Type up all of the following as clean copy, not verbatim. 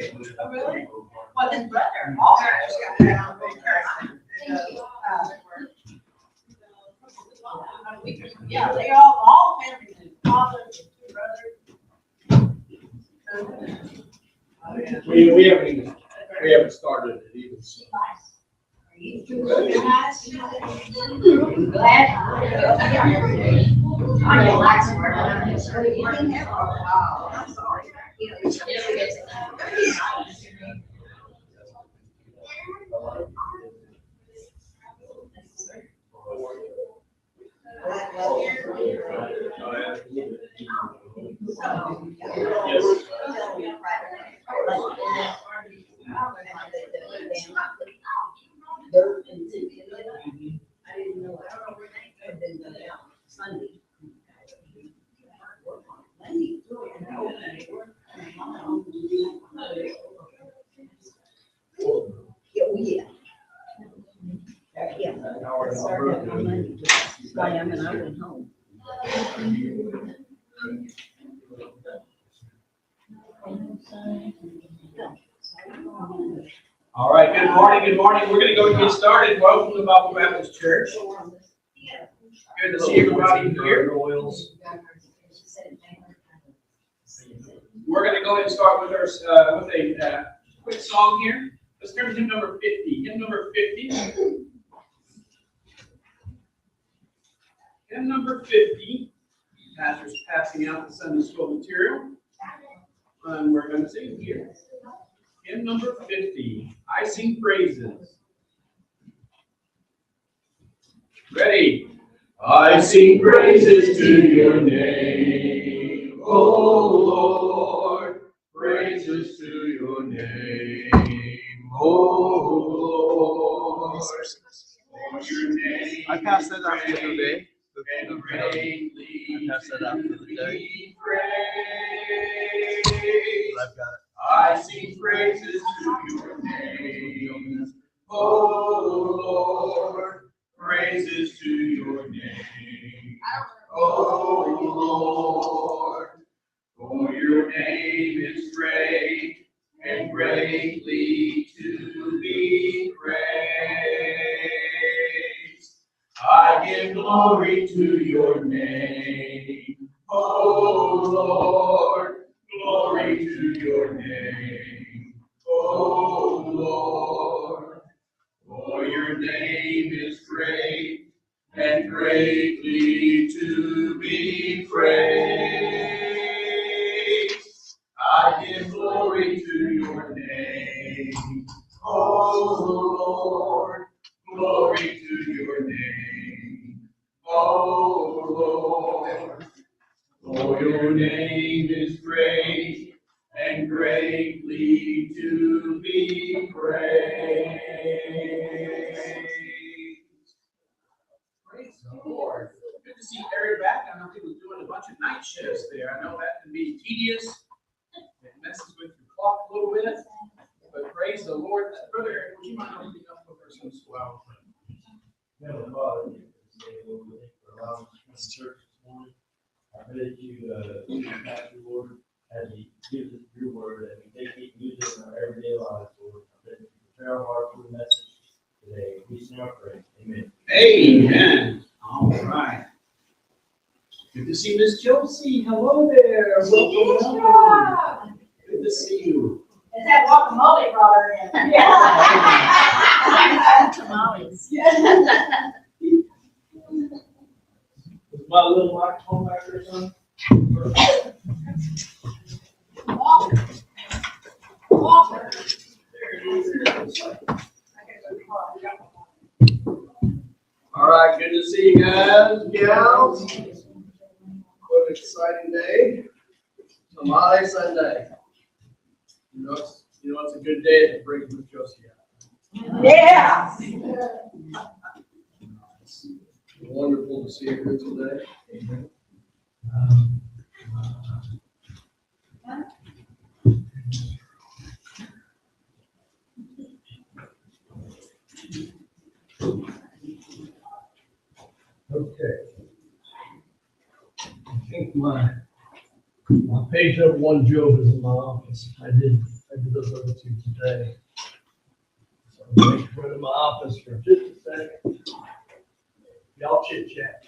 Oh, really? Well, his brother also just got married on the yeah, they all family, father, two brothers. We haven't started it either. So. I'm sorry. All right, good morning, good morning. We're going to go and get started. Welcome to Bible Baptist Church. Good to see everybody here. We're going to go ahead and start with a quick song here. Let's turn to hymn number 50. Hymn number 50. Hymn number 50. Pastor's passing out the Sunday school material. And we're going to sing here. Hymn number 50. I sing praises. Ready? I sing praises to your name, O Lord. Praises to your name, O Lord. For your name I passed that out the other day. and greatly I passed that out the other day. praised. I've got it. I sing praises to your name, O Lord. Praises to your name, O Lord. For your name is great and greatly to be praised. I give glory to your name, O Lord. Glory to your name, O Lord. For your name is great and greatly to be praised. I give glory to your name, O Lord. Glory to your name, O Lord. For your name is great and greatly to be praised. Praise the Lord. Good to see Eric back. I know he was doing a bunch of night shifts there. I know that can be tedious. It messes with your clock a little bit. But praise the Lord. Brother Eric, would you mind opening up with our Sunday school hour? Heavenly Father, for allowing us to church this morning. I pray that you Pastor Lord, as He gives us your word, and we take it and use it in our everyday lives, Lord. I pray that you prepare our heart for the message today. We sing our praise. Amen. Amen. All right. Good to see Miss Chelsea. Hello there. Welcome. Good to see you. Is that guacamole brought her in? Yeah. Tamales. Is my little microphone back there, son? All right, good to see you guys, gals. What an exciting day. Tamale Sunday. You know it's a good day to bring Miss Josie out. Yeah. It's wonderful to see her here today. Amen. Okay. I think my page number one Job is in my office. I did to those other two today. So I'm going to run to my office for just a second. Y'all chit chat.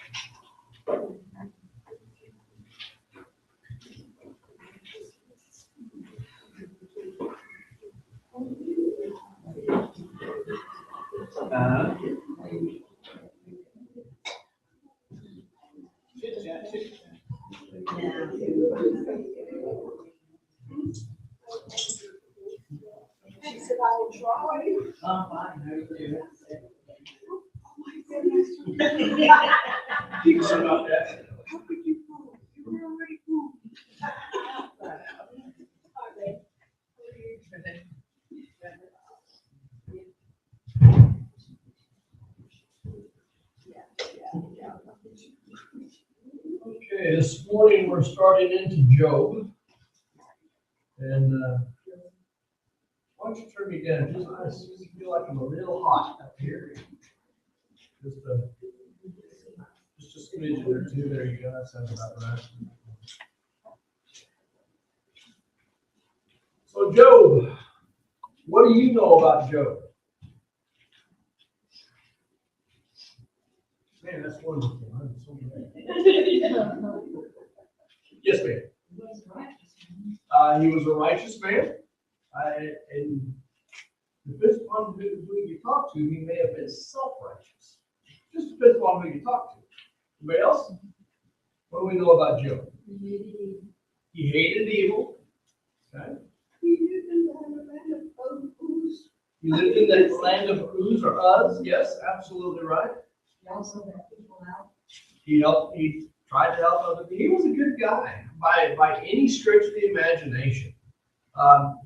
Thanks, if I will try. Keep about that. How could you move? You were already moved. Okay, this morning we're starting into Job. And why don't you turn me down? I just feel like I'm a little hot up here. Just a smidgen or two. There you go. That sounds about right. So Job, what do you know about Job? Man, that's wonderful. I'm so glad. Yes, ma'am. He was a righteous man. And depends upon who you talk to, he may have been self-righteous. Just depends upon who you talk to. Anybody else? What do we know about Job? He hated evil. Okay. He lived in the land of Uz. He lived in the land of Uz or Uz. Yes, absolutely right. He also helped people out. He tried to help other people. He was a good guy by any stretch of the imagination.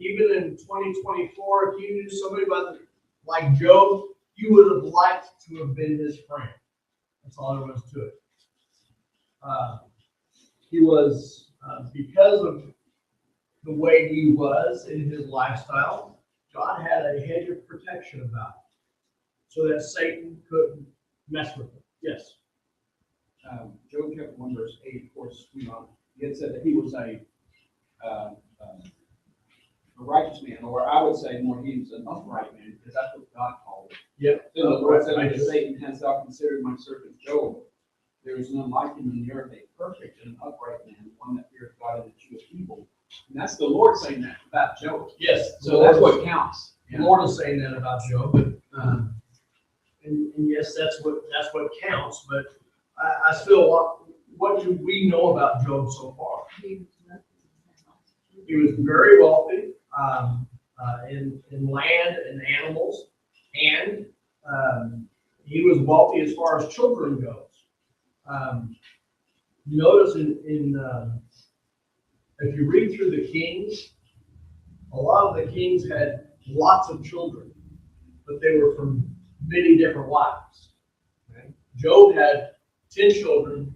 Even in 2024, if you knew somebody like Job, you would have liked to have been his friend. That's all there was to it. He was, because of the way he was in his lifestyle, God had a hedge of protection about him so that Satan couldn't mess with him. Yes. Job chapter 1 verse 8, of course, it said that he was a righteous man, or I would say more, he was an upright man, because that's what God called him. Yep. Then the Lord said unto Satan, hast thou considered my servant Job? There is none like him in the earth, a perfect and an upright man, one that feareth God and escheweth evil. And that's the Lord saying that about Job. Yes. So that's what counts. The Lord is saying that about Job, but and yes, that's what counts. But I still want. What do we know about Job so far? He was very wealthy in land and animals, and he was wealthy as far as children goes. Notice if you read through the Kings, a lot of the kings had lots of children, but they were from many different wives. Okay? Job had 10 children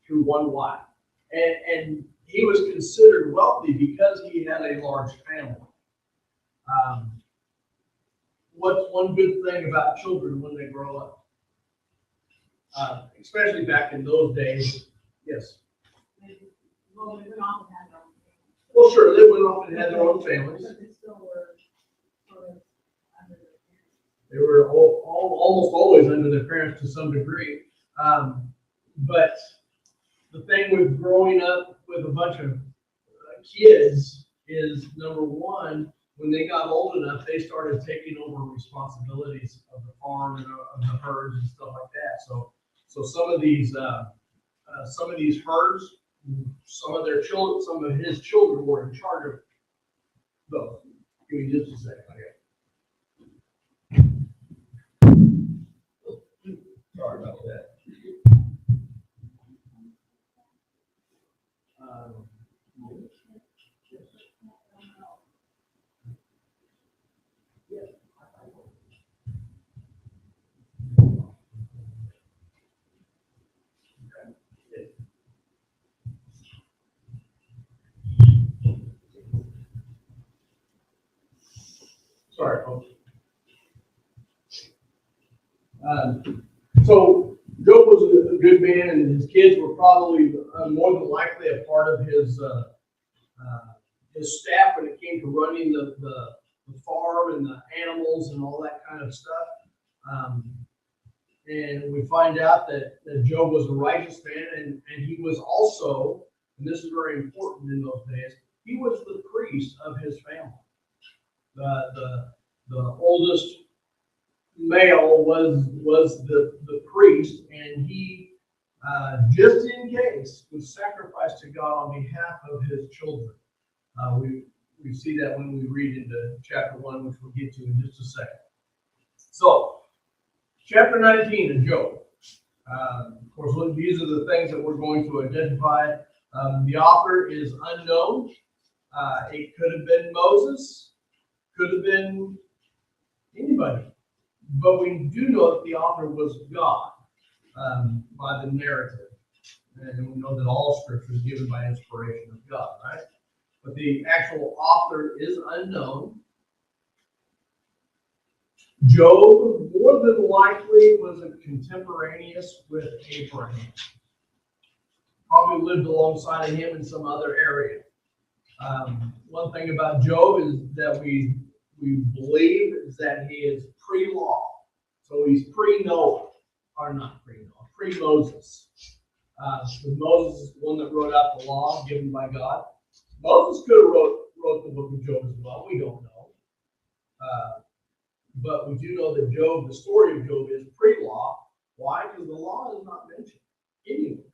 through one wife, and he was considered wealthy because he had a large family. What's one good thing about children when they grow up? Especially back in those days. Yes. Well, they went off and had their own family. Well, sure, they went off and had their own families. But they still were sort of under their parents. They were almost always under their parents to some degree. But the thing with growing up with a bunch of kids is, number one, when they got old enough, they started taking over responsibilities of the farm and of the herds and stuff like that. So some of these herds, some of his children were in charge of those. Give me just a second. Sorry about that. Sorry, folks. So Job was a good man, and his kids were probably more than likely a part of his his staff when it came to running the farm and the animals and all that kind of stuff. And we find out that Job was a righteous man, and he was also, and this is very important in those days, he was the priest of his family. The oldest male was the priest, and he, just in case, was sacrificed to God on behalf of his children. We see that when we read into chapter 1, which we'll get to in just a second. So, chapter 19 of Job. Of course, these are the things that we're going to identify. The author is unknown. It could have been Moses, could have been anybody. But we do know that the author was God by the narrative. And we know that all scripture is given by inspiration of God, right? But the actual author is unknown. Job, more than likely, was a contemporaneous with Abraham. Probably lived alongside of him in some other area. One thing about Job is that we believe is that he is pre-law. So he's pre-Noah, or not pre-Noah, pre-Moses. Moses is the one that wrote out the law given by God. Moses could have wrote the book of Job as well. We don't know. But we do know that Job, the story of Job, is pre-law. Why? Because the law is not mentioned anywhere.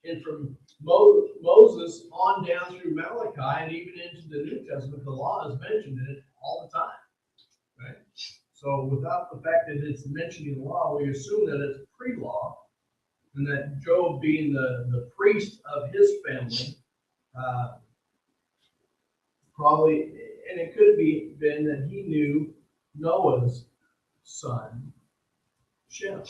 And from Moses on down through Malachi and even into the New Testament, the law is mentioned in it all the time. Right? So without the fact that it's mentioning law, we assume that it's pre-law, and that Job, being the priest of his family, probably, and it could be been that he knew Noah's son, Shem.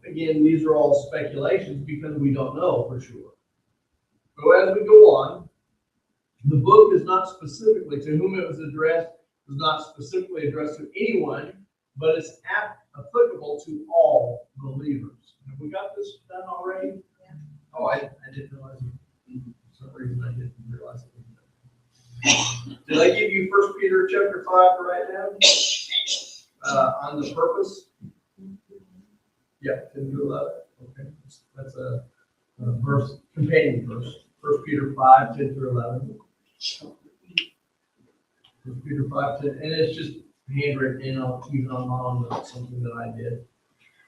Again, these are all speculations because we don't know for sure. So as we go on, the book is not specifically to whom it was addressed, was not specifically addressed to anyone, but it's applicable to all believers. Have we got this done already? Yeah. Oh, I didn't realize it. For some reason I didn't realize it. Did I give you 1 Peter chapter 5 right now? On the purpose? Yeah, 10 through 11. Okay. That's a verse, companion verse. 1 Peter 5, 10 through 11. 1 Peter 5, 10. And it's just handwritten in, even on my own notes, something that I did.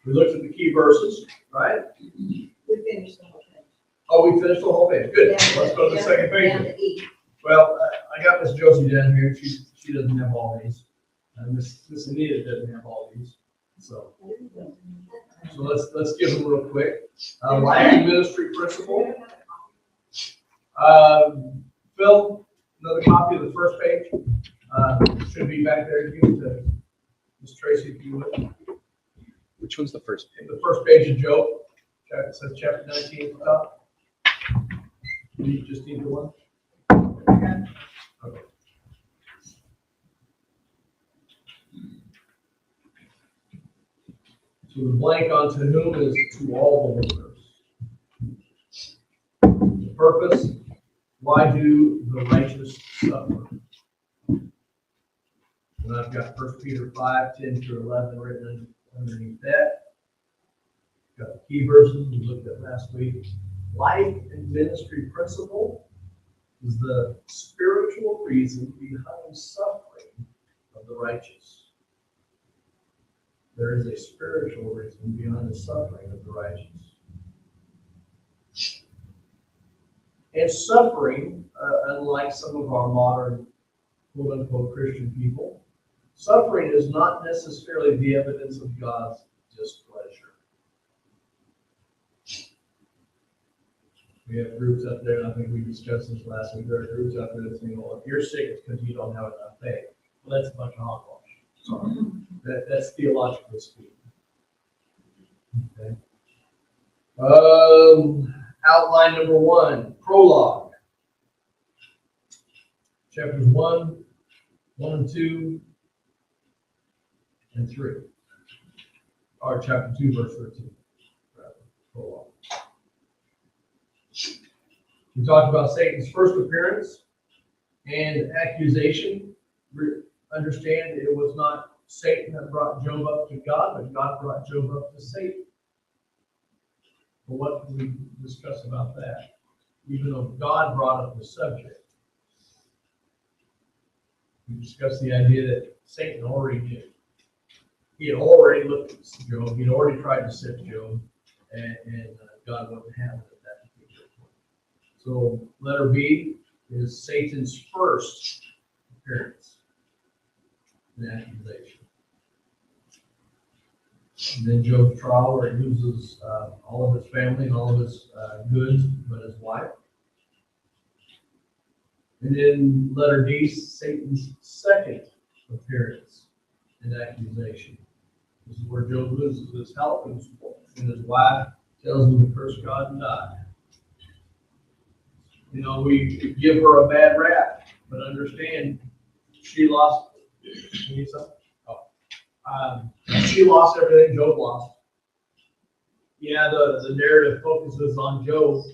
We looked at the key verses, right? We finished the whole thing. Oh, we finished the whole page. Good. Let's go to the second page. Well, I got Miss Josie down here. She doesn't have all these. Miss Anita doesn't have all these. So let's give them real quick. Life and ministry principle. Phil, another copy of the first page. Should be back there. Give it to Miss Tracy if you would. Which one's the first page? The first page of Job. It says chapter 19 at the top. You just need the one. Okay. So the blank on to whom is to all believers. The purpose, why do the righteous suffer? And I've got 1 Peter 5, 10 through 11 written underneath that. Got the key verses we looked at last week. Life and ministry principle is the spiritual reason behind suffering of the righteous. There is a spiritual reason behind the suffering of the righteous. And suffering, unlike some of our modern quote-unquote Christian people, suffering is not necessarily the evidence of God's displeasure. We have groups up there, and I think we discussed this last week. There are groups out there that say, well, if you're sick, it's because you don't have enough faith. Well, that's a bunch of hogwash. Sorry. That's theologically speaking. Okay. Outline number 1, prologue. Chapters 1 and 2, and 3. Or chapter 2, verse 13. Prologue. We talked about Satan's first appearance and accusation. Understand it was not Satan that brought Job up to God, but God brought Job up to Satan. But what can we discuss about that? Even though God brought up the subject, we discussed the idea that Satan already knew. He had already looked at Job. He had already tried to sift Job, and God wouldn't have it at that particular point. So letter B is Satan's first appearance and accusation. And then Job's trial, where he loses all of his family and all of his goods, but his wife. And then letter D, Satan's second appearance and accusation. This is where Job loses his health and his wife tells him to curse God and die. You know, we give her a bad rap, but understand she lost. She lost everything Job lost. Yeah, the narrative focuses on Job.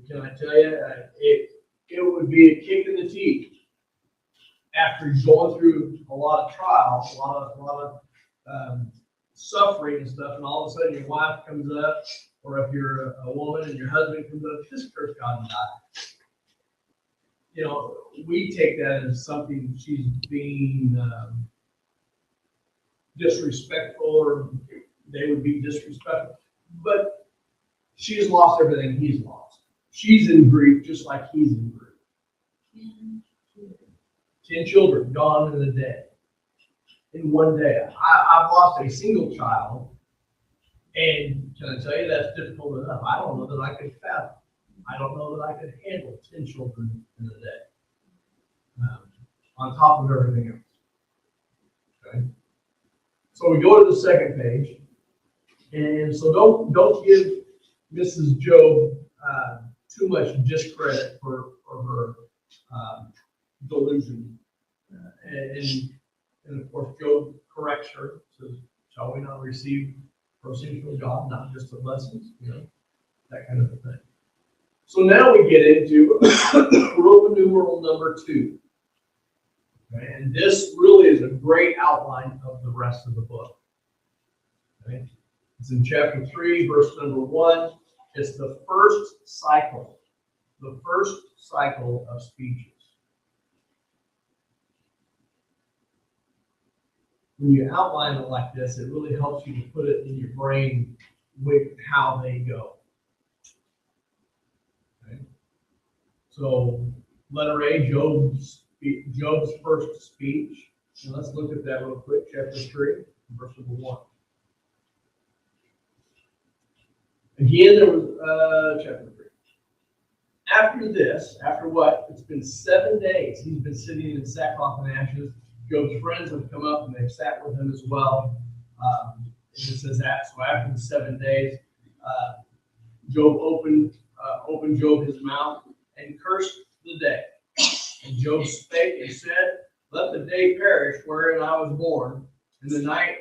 Can I tell you, it would be a kick in the teeth after going through a lot of trials, a lot of suffering and stuff, and all of a sudden your wife comes up, or if you're a woman and your husband comes up, just curse God and die. You know, we take that as something she's being disrespectful, or they would be disrespectful. But she's lost everything he's lost. She's in grief just like he's in grief. 10 children gone in a day. In one day. I've lost a single child, and can I tell you that's difficult enough? I don't know that I could fathom. I don't know that I could handle 10 children in a day. On top of everything else. Okay? So we go to the second page, and so don't give Mrs. Job too much discredit for her delusion. And of course, Job corrects her, says, shall we not receive proceeds from God, not just the blessings, you know, that kind of a thing. So now we get into Roman numeral number 2. Okay? And this really is a great outline of the rest of the book. Okay? It's in chapter 3, verse number 1. It's the first cycle of speeches. When you outline it like this, it really helps you to put it in your brain with how they go. Okay? So, letter A, Job's first speech. And let's look at that real quick. Chapter 3, verse number 1. Again, there was chapter 3. After what? It's been 7 days. He's been sitting in sackcloth and ashes. Job's friends have come up and they've sat with him as well. And it says that. So after the 7 days, Job opened Job his mouth and cursed the day. And Job spake and said, let the day perish wherein I was born, and the night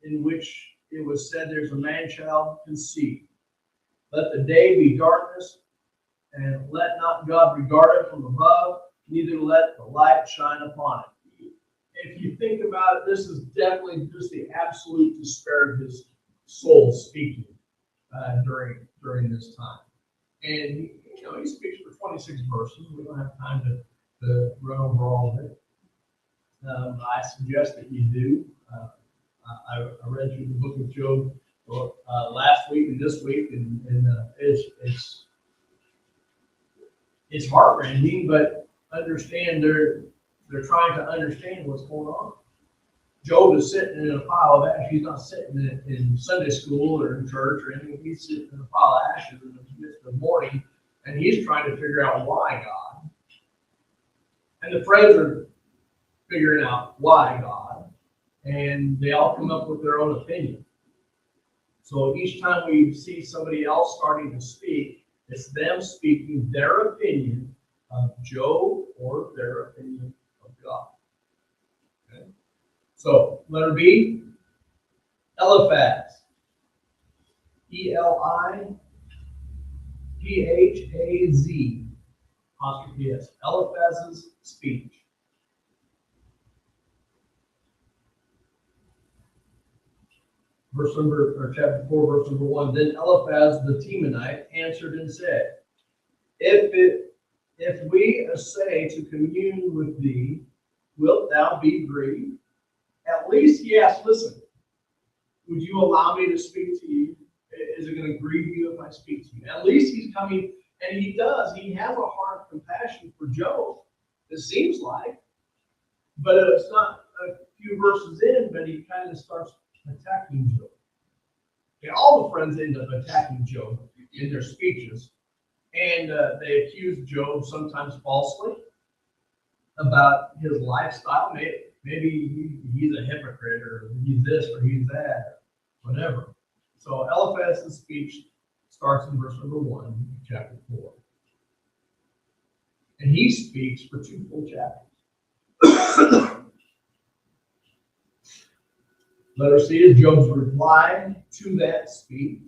in which it was said there's a man-child conceived. Let the day be darkness, and let not God regard it from above, neither let the light shine upon it. If you think about it, this is definitely just the absolute despair of his soul speaking during this time. And you know, he speaks for 26 verses. We don't have time to run over all of it. I suggest that you do. I read through the book of Job last week and this week, and it's heart-rending, but understand they're trying to understand what's going on. Job is sitting in a pile of ash. He's not sitting in Sunday school or in church or anything. He's sitting in a pile of ashes in the midst of mourning, and he's trying to figure out why God. And the friends are figuring out why God, and they all come up with their own opinion. So each time we see somebody else starting to speak, it's them speaking their opinion of Job or their opinion of God. Okay? So, letter B, Eliphaz. Eliphaaz. is Eliphaz's speech. Chapter 4, verse number 1. Then Eliphaz the Temanite answered and said, If we essay to commune with thee, wilt thou be grieved? At least he asked, listen, would you allow me to speak to you? Is it going to grieve you if I speak to you? At least he's coming, and he does. He has a heart of compassion for Job, it seems like. But it's not a few verses in, but he kind of starts attacking Job. Okay, all the friends end up attacking Job in their speeches. And they accuse Job, sometimes falsely, about his lifestyle. Maybe he's a hypocrite, or he's this, or he's that, or whatever. So Eliphaz's speech starts in verse number 1, chapter 4. And he speaks for 2 full chapters. Letter C is Job's reply to that speech.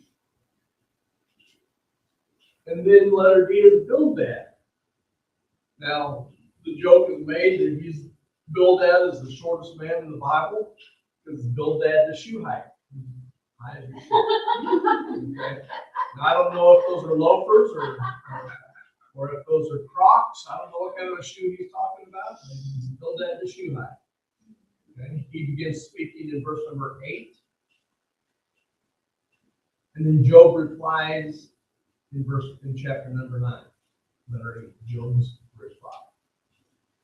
And then letter D is Bildad. Now, the joke is made that Bildad is the shortest man in the Bible because Bildad the Shuhite. High as your shoe. Okay. Now, I don't know if those are loafers or if those are Crocs. I don't know what kind of a shoe he's talking about. He's Bildad the Shuhite. Okay. He begins speaking in verse number 8. And then Job replies in chapter number 9. Letter 8, Job's reply.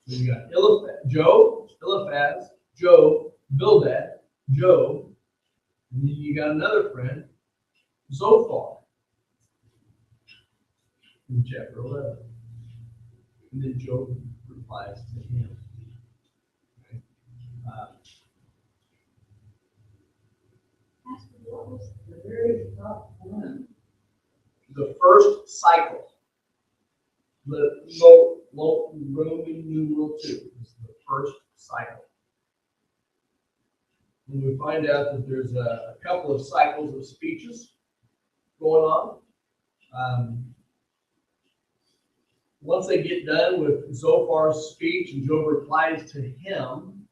So you got Eliphaz, Job, Bildad, Job, and then you got another friend, Zophar, in chapter 11. And then Job replies to him. Okay. What was the very top one? The first cycle, the Roman numeral 2, is the first cycle. And we find out that there's a couple of cycles of speeches going on. Once they get done with Zophar's speech and Job replies to him,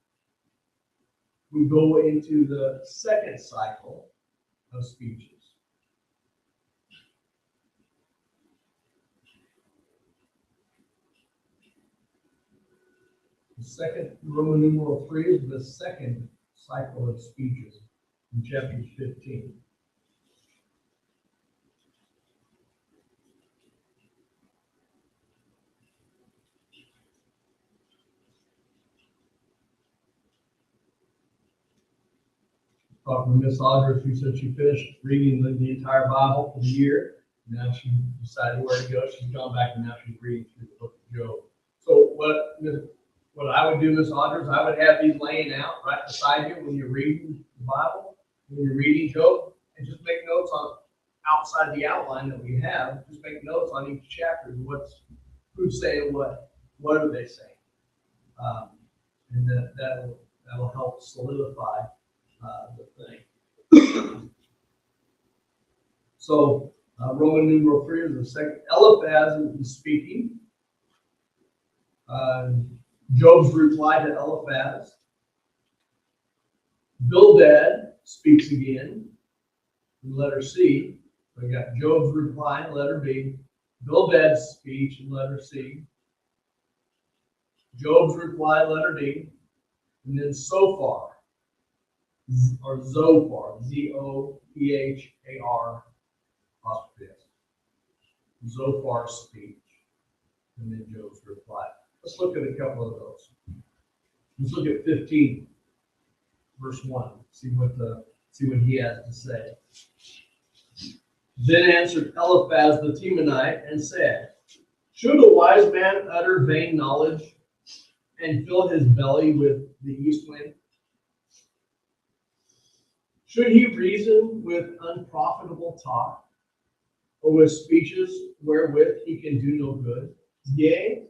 we go into the second cycle of speeches. The second, Roman numeral 3, is the second cycle of speeches in chapter 15. Talking to Miss Audrey, who said she finished reading the entire Bible for the year. Now she decided where to go. She's gone back and now she's reading through the book of Job. So what I would do, Miss Audrey, is I would have these laying out right beside you when you're reading the Bible, when you're reading Job, and just make notes on outside the outline that we have. Just make notes on each chapter. Who's saying what are they saying, and that'll help solidify the thing. So Roman numeral 3 is the second. Eliphaz is speaking. Job's reply to Eliphaz. Bildad speaks again in letter C. So we got Job's reply in letter B, Bildad's speech in letter C, Job's reply letter D, and then Zophar, or Zophar, Zophar, apostrophe S. Zophar's speech, and then Job's reply. Let's look at a couple of those. Let's look at 15, verse 1. See what he has to say. Then answered Eliphaz the Temanite and said, should a wise man utter vain knowledge and fill his belly with the east wind? Should he reason with unprofitable talk, or with speeches wherewith he can do no good? Yea,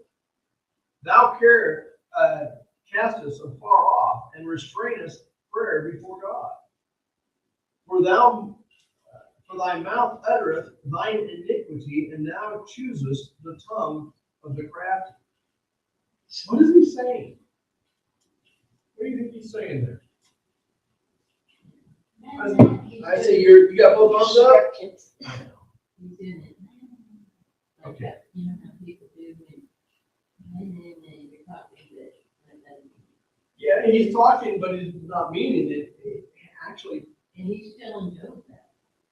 thou castest afar off and restrainest prayer before God. For thy mouth uttereth thine iniquity, and thou choosest the tongue of the crafty. What is he saying? What do you think he's saying there? I say you got both arms up? He's doing it. Okay. You know how people do when you're talking that. Yeah, he's talking, but he's not meaning it. Actually, And he's telling Job that.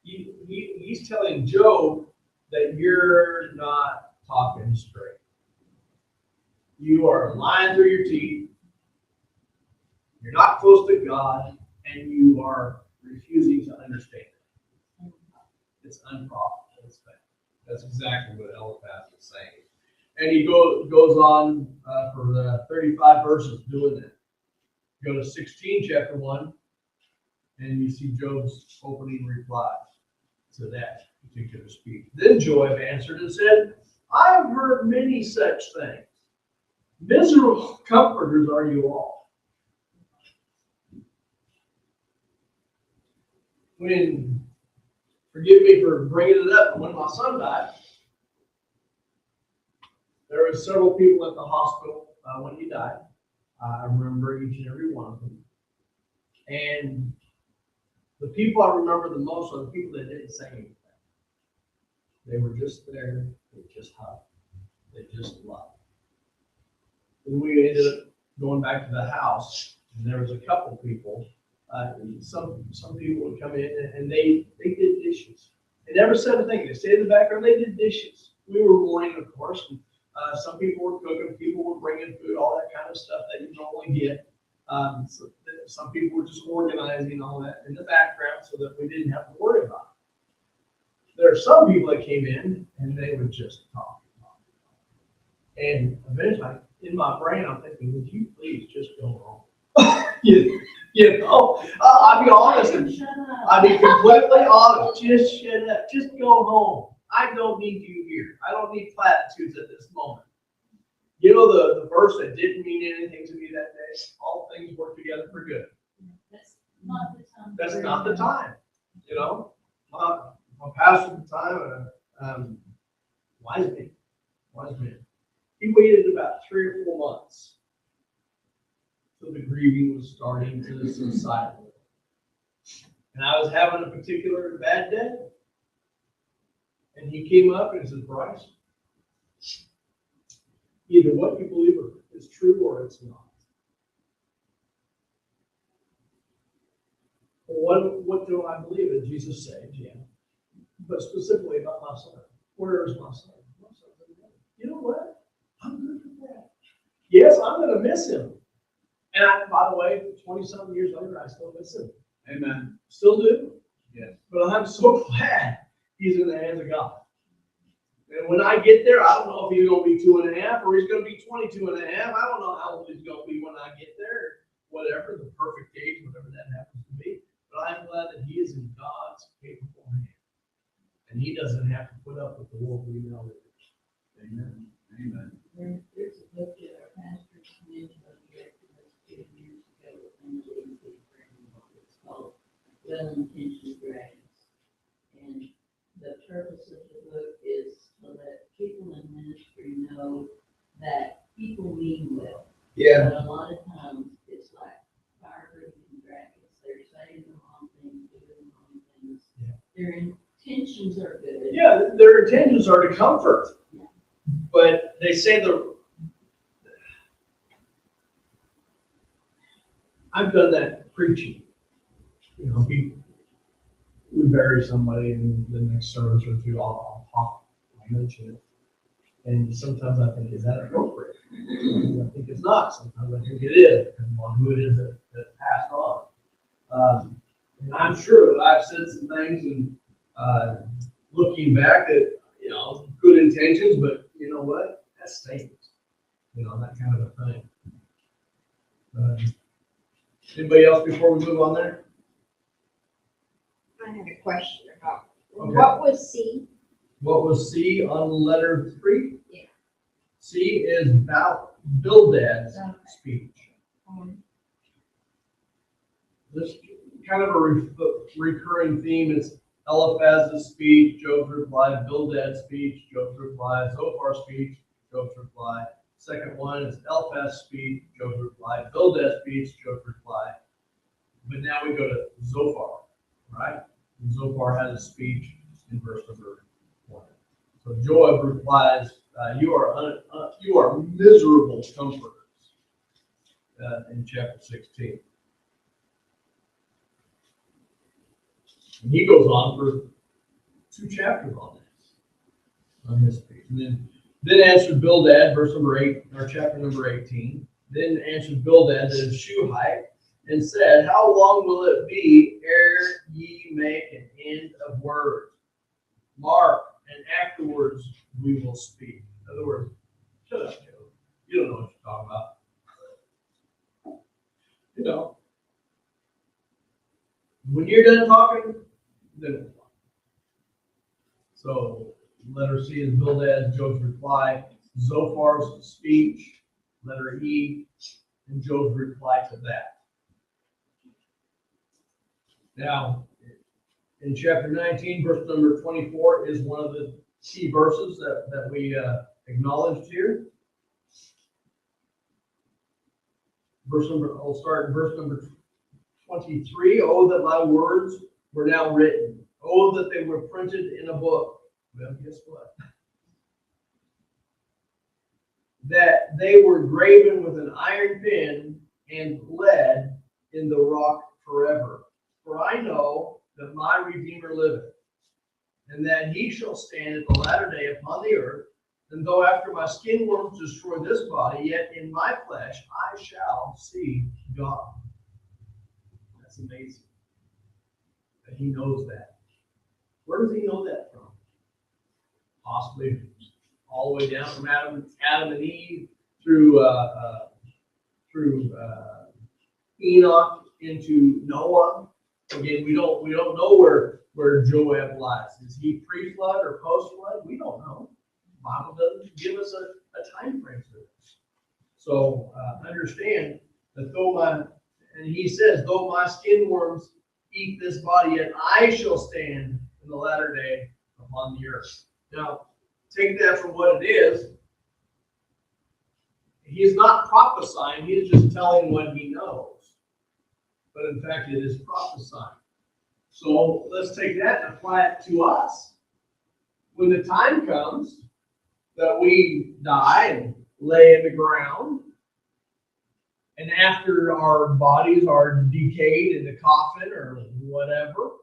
he's telling Job that you're not talking straight. You are lying through your teeth. You're not close to God, and you are refusing to understand it. It's unprofitable. It's bad. That's exactly what Eliphaz is saying. And he goes on for the 35 verses doing that. Go to 16, chapter 1, and you see Job's opening reply to that particular speech. Then Job answered and said, I have heard many such things. Miserable comforters are you all. Forgive me for bringing it up, but when my son died, there were several people at the hospital when he died. I remember each and every one of them. And the people I remember the most are the people that didn't say anything. They were just there. They just hugged. They just loved. And we ended up going back to the house, and there was a couple people. Some people would come in and they did dishes. They never said a thing. They stayed in the background. They did dishes. We were mourning, of course. And, some people were cooking. People were bringing food, all that kind of stuff that you normally get. Some people were just organizing all that in the background so that we didn't have to worry about it. There are some people that came in and they would just talk. And eventually, in my brain, I'm thinking, would you please just go home? You know, I'll be honest. I'll be completely honest. Just shut up. Just go home. I don't need you here. I don't need platitudes at this moment. You know the verse that didn't mean anything to me that day? All things work together for good. That's not the time. That's not the time. You know, my pastor at the time, wise man. He waited about 3 or 4 months till the grieving was starting to subside. And I was having a particular bad day. And he came up and he said, Bryce, either what you believe is true or it's not. What do I believe in? Jesus said, yeah. But specifically about my son. Where is my son? My son's in heaven. You know what? I'm good with that. Yes, I'm going to miss him. And by the way, 20-something years later, I still miss him. Amen. Still do. Yes. But I'm so glad he's in the hands of God. And when I get there, I don't know if he's going to be 2.5 or he's going to be 22.5. I don't know how old he's going to be when I get there. Whatever, the perfect age, whatever that happens to be. But I'm glad that he is in God's capable hand. And he doesn't have to put up with the worldly knowledge. Amen. Amen. There's a book that our pastor's mentioned directed us 2 years ago, and it's called Well-Intentioned Dragons. And the purpose of the book is to let people in ministry know that people mean well. Yeah. But a lot of times it's like fire-breathing dragons. They're saying the wrong things, doing the wrong things. Yeah. Their intentions are good. Yeah, their intentions are to comfort. But they say I've done that preaching. You know, we bury somebody in the next service or two, I'll mention it. And sometimes I think, is that appropriate? I think it's not. Sometimes I think it is, depending on who it is that passed on. And I'm sure that I've said some things and looking back at, you know, good intentions, but you know what? That's statements. You know, that kind of a thing. Anybody else before we move on there? I have a question about, Okay. what was C? What was C on letter 3? Yeah. C is Bildad's Okay. speech. This kind of a recurring theme is Eliphaz's speech, Job's reply, Bildad's speech, Job's reply, Zophar's speech, Job's reply, Second one is Eliphaz speech, Job's reply. Bildad speech, Job's reply. But now we go to Zophar, right? And Zophar has a speech in verse number 1. So Joab replies, "You are miserable comforters," in chapter 16. And he goes on for 2 chapters on this, on his speech. And then answered Bildad, verse number 8, or chapter number 18. Then answered Bildad the Shuhite, and said, "How long will it be ere ye make an end of words? Mark, and afterwards we will speak." In other words, shut up, Joe. You don't know what you're talking about. You know. When you're done talking, then we'll talk. So, letter C is Bildad, Job's reply. Zophar's speech, letter E, and Job's reply to that. Now, in chapter 19, verse number 24 is one of the key verses that we acknowledged here. I'll start in verse number 23. "Oh, that my words were now written. Oh, that they were printed in a book." Well, guess what? "That they were graven with an iron pen and lead in the rock forever. For I know that my Redeemer liveth, and that he shall stand at the latter day upon the earth. And though after my skin worms destroy this body, yet in my flesh I shall see God." That's amazing that he knows that. Where does he know that from? Possibly all the way down from Adam and Eve through Enoch into Noah. Again, we don't know where Joab lies. Is he pre-flood or post-flood? We don't know. The Bible doesn't give us a time frame for this. So understand that he says, "Though my skin worms eat this body, yet I shall stand in the latter day upon the earth." Now, take that for what it is. He's not prophesying, he's just telling what he knows. But in fact, it is prophesying. So let's take that and apply it to us. When the time comes that we die and lay in the ground, and after our bodies are decayed in the coffin or whatever,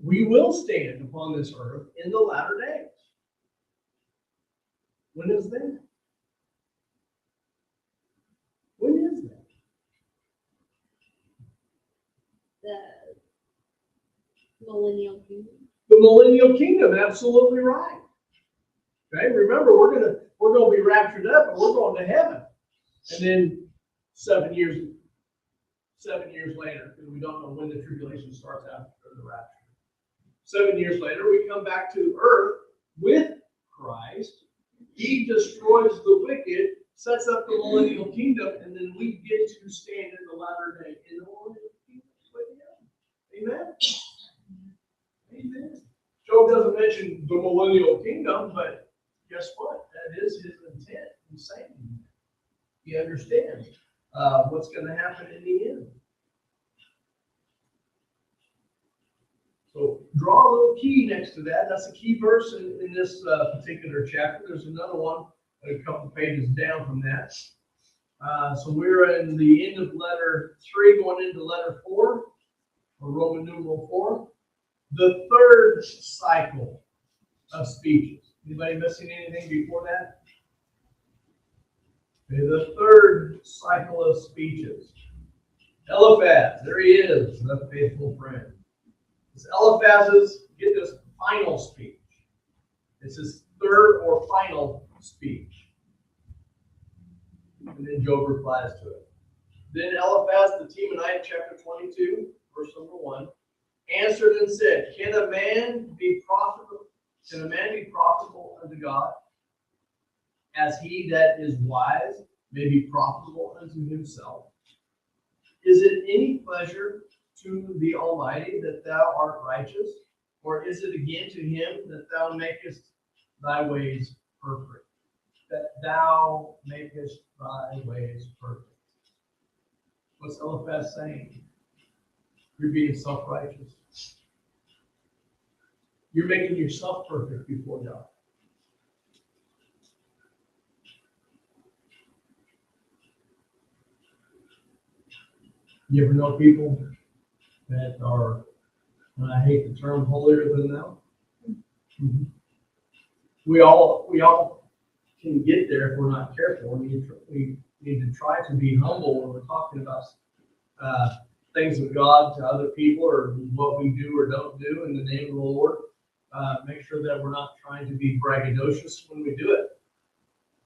we will stand upon this earth in the latter days. When is that? When is that? The millennial kingdom. The millennial kingdom, absolutely right. Okay, remember we're gonna be raptured up and we're going to heaven. And then 7 years later, because we don't know when the tribulation starts after the rapture. 7 years later, we come back to earth with Christ. He destroys the wicked, sets up the millennial kingdom, and then we get to stand in the latter day in the millennial kingdom with him. Amen? Amen. Job doesn't mention the millennial kingdom, but guess what? That is his intent in saying that. He understands what's going to happen in the end. So draw a little key next to that. That's a key verse in this particular chapter. There's another one a couple pages down from that. So we're in the end of letter 3, going into letter 4, or Roman numeral 4. The third cycle of speeches. Anybody missing anything before that? Okay, the third cycle of speeches. Eliphaz, there he is, the faithful friend. It's Eliphaz's, get this, final speech. It's his third or final speech. And then Job replies to it. Then Eliphaz the Temanite, chapter 22, verse number 1, answered and said, Can a man be profitable unto God, as he that is wise may be profitable unto himself? Is it any pleasure to the Almighty that thou art righteous? Or is it again to him that thou makest thy ways perfect? thou makest thy ways perfect. What's Eliphaz saying? You're being self-righteous. You're making yourself perfect before God. You ever know people that are, and I hate the term, holier than thou? Mm-hmm. We all can get there if we're not careful. We need to try to be humble when we're talking about things of God to other people, or what we do or don't do in the name of the Lord. Make sure that we're not trying to be braggadocious when we do it,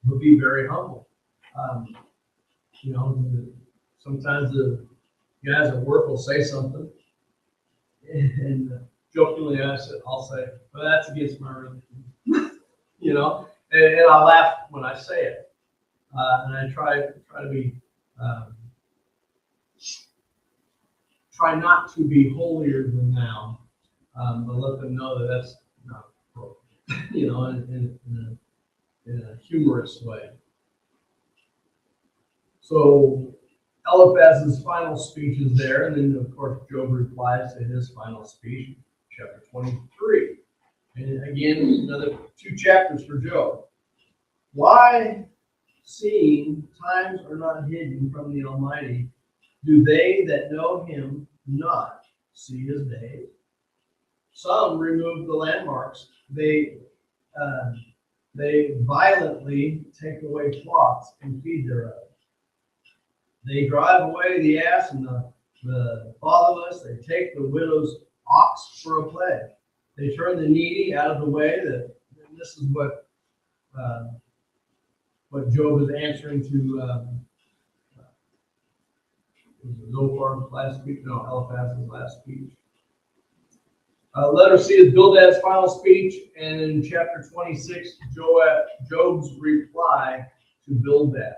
but be very humble. Sometimes the guys at work will say something, and jokingly I'll say, well, that's against my religion. And I laugh when I say it. And I try to be, try not to be holier than thou, but let them know that that's not appropriate, in a humorous way. So Eliphaz's final speech is there, and then of course Job replies to his final speech, chapter 23. And again, another 2 chapters for Job. Why, seeing times are not hidden from the Almighty, do they that know him not see his days? Some remove the landmarks. They violently take away flocks and feed thereof. They drive away the ass and the fatherless. They take the widow's ox for a pledge. They turn the needy out of the way. And this is what Job is answering to Zophar's last speech. No, Eliphaz's last speech. Letter C is Bildad's final speech, and in chapter 26, Job's reply to Bildad.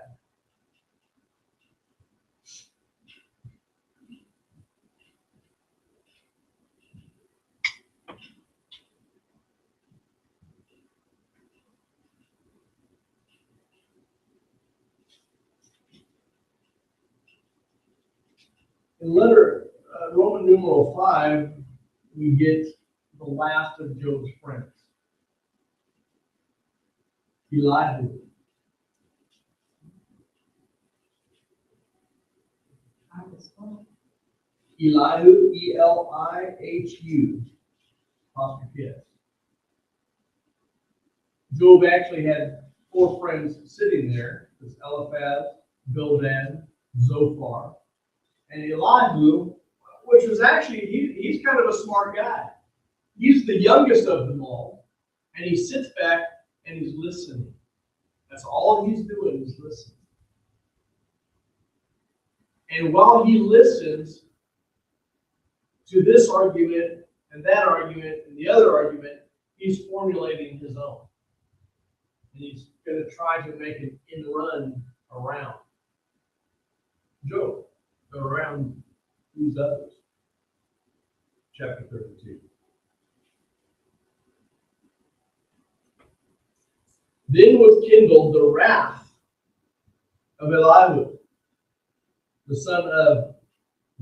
In Roman numeral 5, we get the last of Job's friends, Elihu. Elihu, Elihu, apostrophe S. Job actually had 4 friends sitting there. There's Eliphaz, Bildad, Zophar, and Elihu, which was actually, he's kind of a smart guy. He's the youngest of them all, and he sits back and he's listening. That's all he's doing is listening. And while he listens to this argument and that argument and the other argument, he's formulating his own. And he's going to try to make an end run around Job, around these others. Chapter 32. Then was kindled the wrath of Elihu, the son of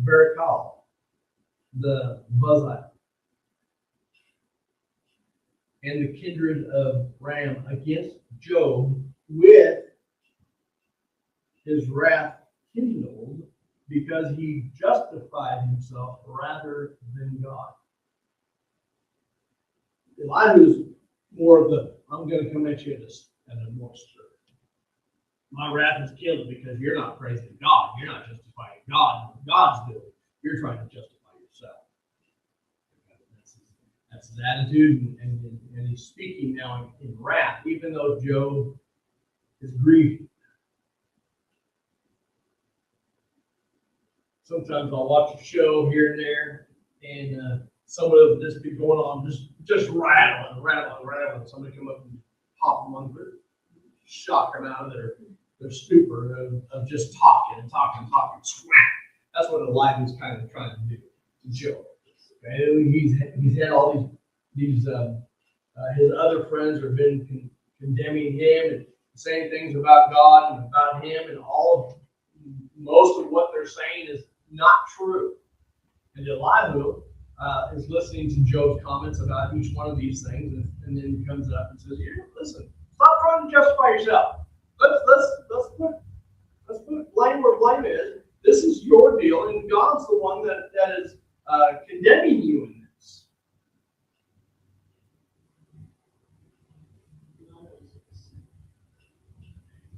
Barachal, the Buzite, and the kindred of Ram against Job, with his wrath kindled, because he justified himself rather than God. Elihu's more of the, I'm going to come at you at a more spirit. My wrath is killed because you're not praising God. You're not justifying God. God's doing. You're trying to justify yourself. That's his attitude, and he's speaking now in wrath, even though Job is grieving. Sometimes I'll watch a show here and there, and somebody will just be going on, just rattling. Somebody come up and pop them on the shock them out of their stupor of just talking. Smack. That's what Elihu's kind of trying to do to Job. Okay? He's had all these his other friends have been condemning him, saying things about God and about Him, and most of what they're saying is not true. And Elihu is listening to Job's comments about each one of these things, and then he comes up and says, "Here, listen, stop trying to justify yourself. Let's put blame where blame is. This is your deal, and God's the one that is condemning you in this."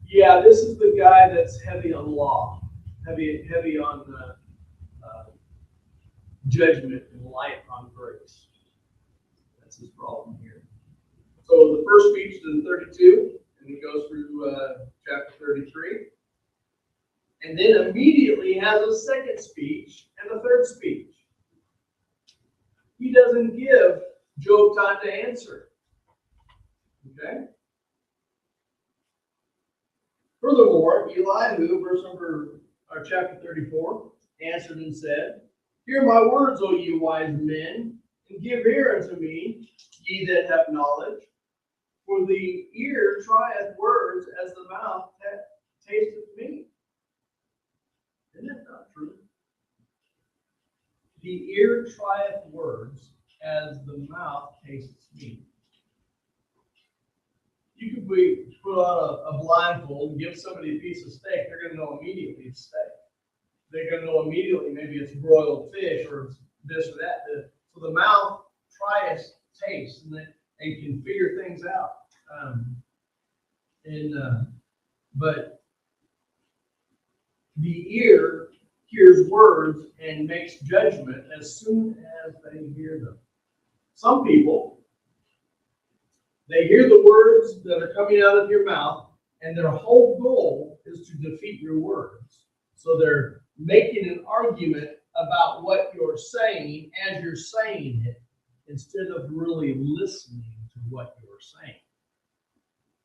Yeah, this is the guy that's heavy on law, heavy on judgment and light on grace. That's his problem here. So the first speech is in 32, and he goes through chapter 33. And then immediately has a second speech and a third speech. He doesn't give Job time to answer. Okay? Furthermore, Elihu, chapter 34, answered and said, "Hear my words, O ye wise men, and give ear unto me, ye that have knowledge. For the ear trieth words as the mouth tasteth meat." Isn't that not true? The ear trieth words as the mouth tastes meat. You could put on a blindfold and give somebody a piece of steak, they're going to know immediately it's steak. They're going to know immediately maybe it's broiled fish or it's this or that. So the mouth tries taste, and they can figure things out. But the ear hears words and makes judgment as soon as they hear them. Some people, they hear the words that are coming out of your mouth, and their whole goal is to defeat your words. So they're making an argument about what you're saying as you're saying it, instead of really listening to what you're saying.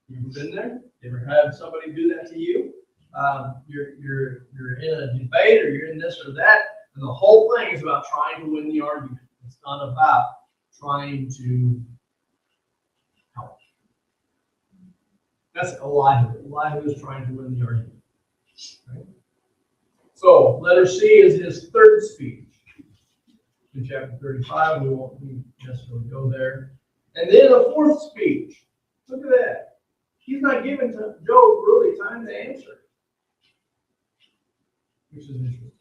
You ever been there? You ever had somebody do that to you? You're in a debate, or you're in this or that, and the whole thing is about trying to win the argument. It's not about trying to help. That's Elihu. Elihu is trying to win the argument. Right? So, letter C is his third speech. In chapter 35, we won't necessarily go there. And then a fourth speech. Look at that. He's not giving Job really time to answer, which is interesting.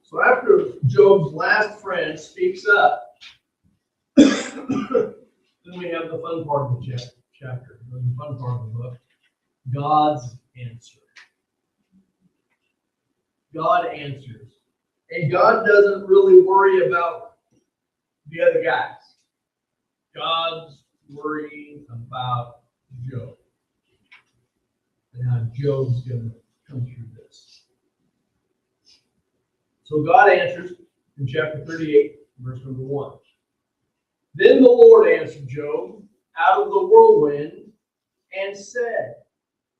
So after Job's last friend speaks up, then we have the fun part of the chapter, the fun part of the book, God's answer. God answers. And God doesn't really worry about the other guys. God's worrying about Job and how Job's going to come through this. So God answers in chapter 38, verse number 1. Then the Lord answered Job out of the whirlwind and said,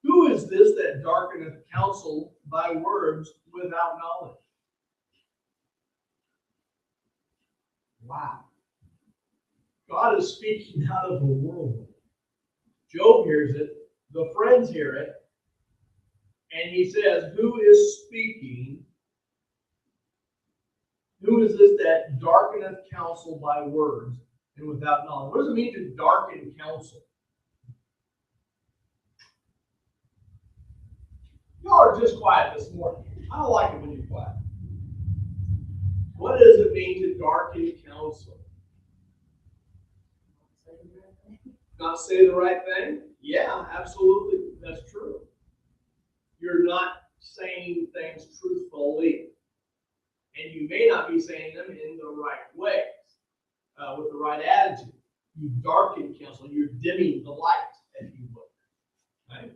"Who is this that darkeneth counsel by words without knowledge?" Wow. God is speaking out of the whirlwind. Job hears it, the friends hear it, and he says, "Who is speaking? Who is this that darkeneth counsel by words and without knowledge?" What does it mean to darken counsel? Y'all are just quiet this morning. I don't like it when you're quiet. What does it mean to darken counsel? Not say the right thing? Yeah, absolutely. That's true. You're not saying things truthfully. And you may not be saying them in the right way, with the right attitude. You darken counsel. You're dimming the light, if you will. Right?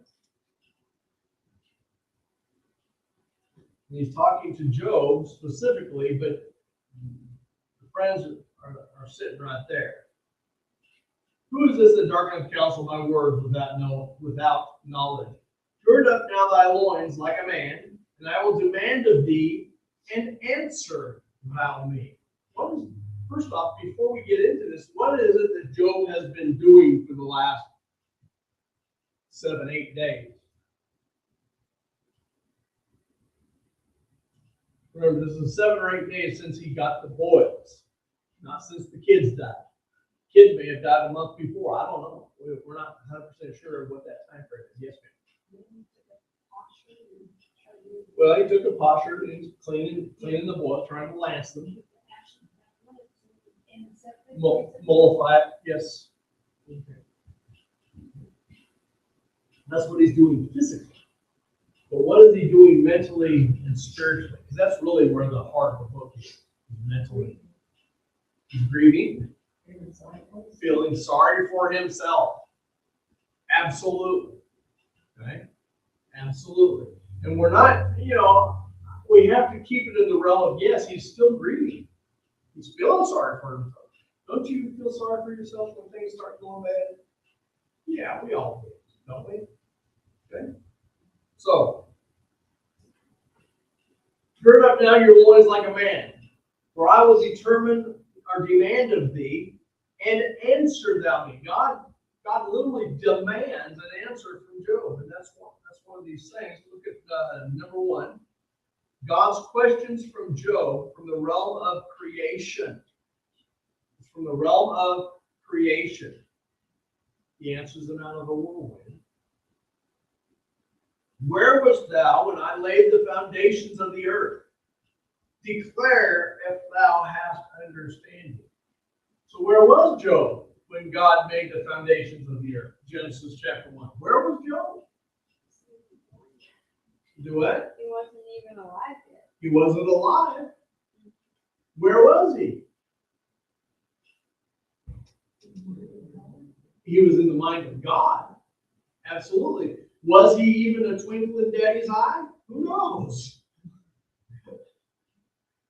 And he's talking to Job specifically, but the friends are sitting right there. Who is this that darkeneth counsel by words without knowledge? Gird up now thy loins like a man, and I will demand of thee, and answer thou me. What first off, before we get into this, what is it that Job has been doing for the last 7, 8 days? Remember, this is 7 or 8 days since he got the boys, not since the kids died. Kid may have died a month before. I don't know. We're not 100% sure of what that time frame is. Yes, ma'am. Well, he took a potsherd and he's cleaning the boys, trying to lance them. Mollify it, yes. Okay. That's what he's doing physically. But what is he doing mentally and spiritually? Because that's really where the heart of the book is, mentally. He's grieving, feeling sorry for himself. Absolutely. Okay? Absolutely. And we're not, we have to keep it in the realm of, yes, he's still grieving. He's feeling sorry for himself. Don't you feel sorry for yourself when things start going bad? Yeah, we all do, don't we? Okay? So, gird up now your loins like a man, for I will determine or demand of thee, and answer thou me. God literally demands an answer from Job, and that's one of these things. Look at number 1. God's questions from Job from the realm of creation. It's from the realm of creation. He answers them out of the whirlwind. Where wast thou when I laid the foundations of the earth? Declare if thou hast understanding. So where was Job when God made the foundations of the earth? Genesis chapter 1. Where was Job? Do what? He wasn't even alive yet. He wasn't alive. Where was he? He was in the mind of God. Absolutely. Was he even a twinkle in Daddy's eye? Who knows?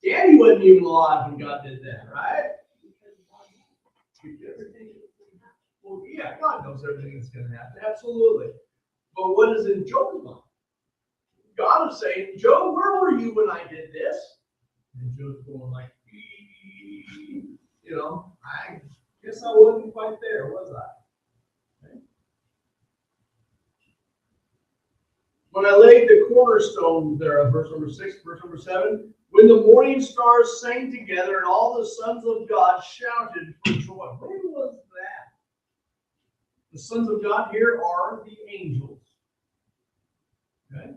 Daddy wasn't even alive when God did that, right? Well, yeah, God knows everything that's going to happen. Absolutely. But what is in Job's mind? God is saying, Job, where were you when I did this? And Job's going like, I guess I wasn't quite there, was I? Okay. When I laid the cornerstone there, verse number 6, verse number 7, when the morning stars sang together and all the sons of God shouted for joy. When was that? The sons of God here are the angels. Okay?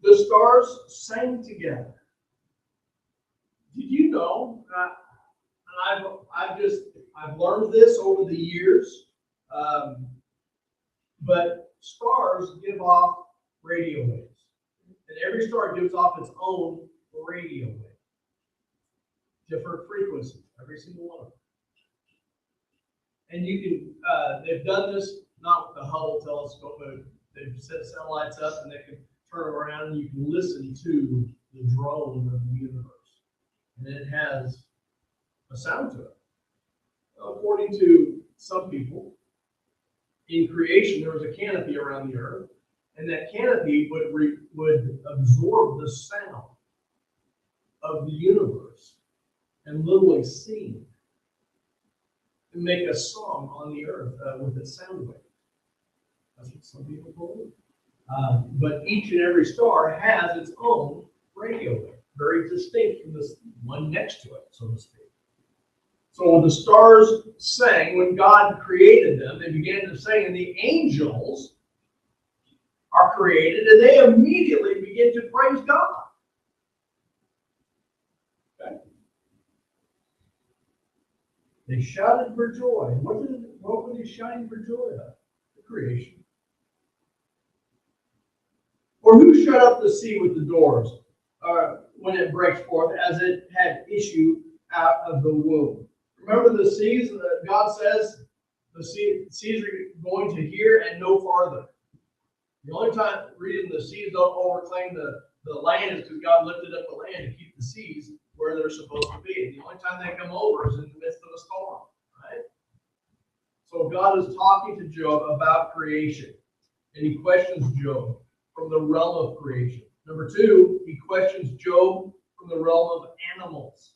The stars sang together. Did you know? I've learned this over the years, but stars give off radio waves. And every star gives off its own radio wave. Different frequencies, every single one of them. And you can, they've done this not with the Hubble telescope, but they've set satellites up and they can turn around and you can listen to the drone of the universe. And it has a sound to it. According to some people, in creation there was a canopy around the earth, and that canopy would absorb the sound of the universe and literally sing and make a song on the earth with its sound wave. That's what some people believe. But each and every star has its own radio wave, very distinct from this one next to it, so to speak. So when the stars sang, when God created them, they began to sing, and the angels are created, and they immediately begin to praise God. Okay? They shouted for joy. What were they shouting for joy of? The creation. Or who shut up the sea with the doors when it breaks forth, as it had issue out of the womb? Remember the seas? God says the seas are going to here and no farther. The only reason the seas don't overclaim the land is because God lifted up the land to keep the seas where they're supposed to be. The only time they come over is in the midst of a storm, right? So God is talking to Job about creation, and he questions Job from the realm of creation. Number 2, he questions Job from from the realm of animals.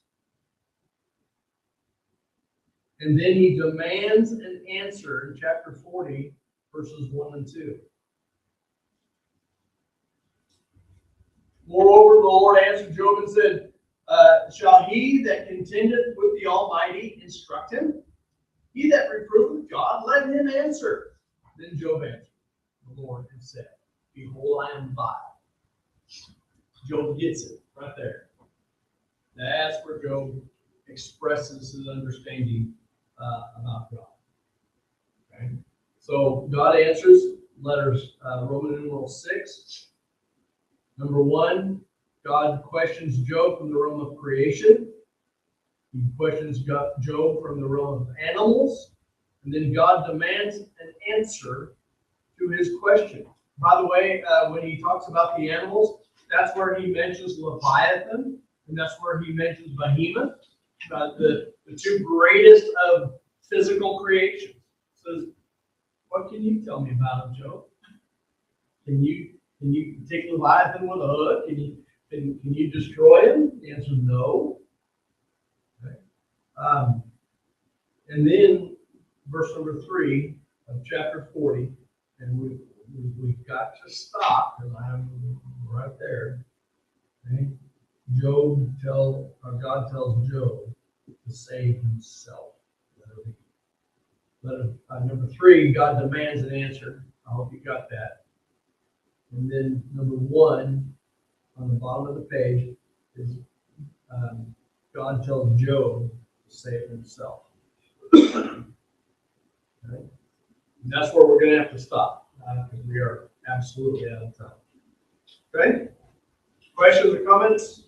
And then he demands an answer in chapter 40, verses 1 and 2. Moreover, the Lord answered Job and said, shall he that contendeth with the Almighty instruct him? He that reproveth God, let him answer. Then Job answered the Lord and said, behold, I am vile. Job gets it right there. That's where Job expresses his understanding about God. Okay? So God answers, letters Roman numeral 6. Number 1, God questions Job from the realm of creation. He questions Job from the realm of animals. And then God demands an answer to his question. By the way, when he talks about the animals, that's where he mentions Leviathan, and that's where he mentions Behemoth, the two greatest of physical creations. Says, what can you tell me about him, Job? Can you take Leviathan with a hook? Can you destroy him? The answer is no. Okay. And then verse number 3 of chapter 40, and we've got to stop because I'm right there. Okay. God tells Job to save himself. Number 3, God demands an answer. I hope you got that. And then number 1 on the bottom of the page is God tells Job to save himself. Okay. And that's where we're going to have to stop because we are absolutely out of time. Okay? Questions or comments?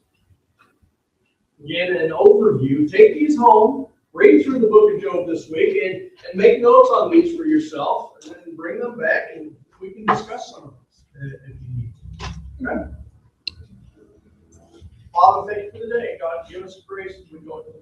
Again, an overview. Take these home, read through the book of Job this week, and make notes on these for yourself, and then bring them back, and we can discuss some of this if you need to. Okay? Father, thank you for the day. God, give us grace as we go into the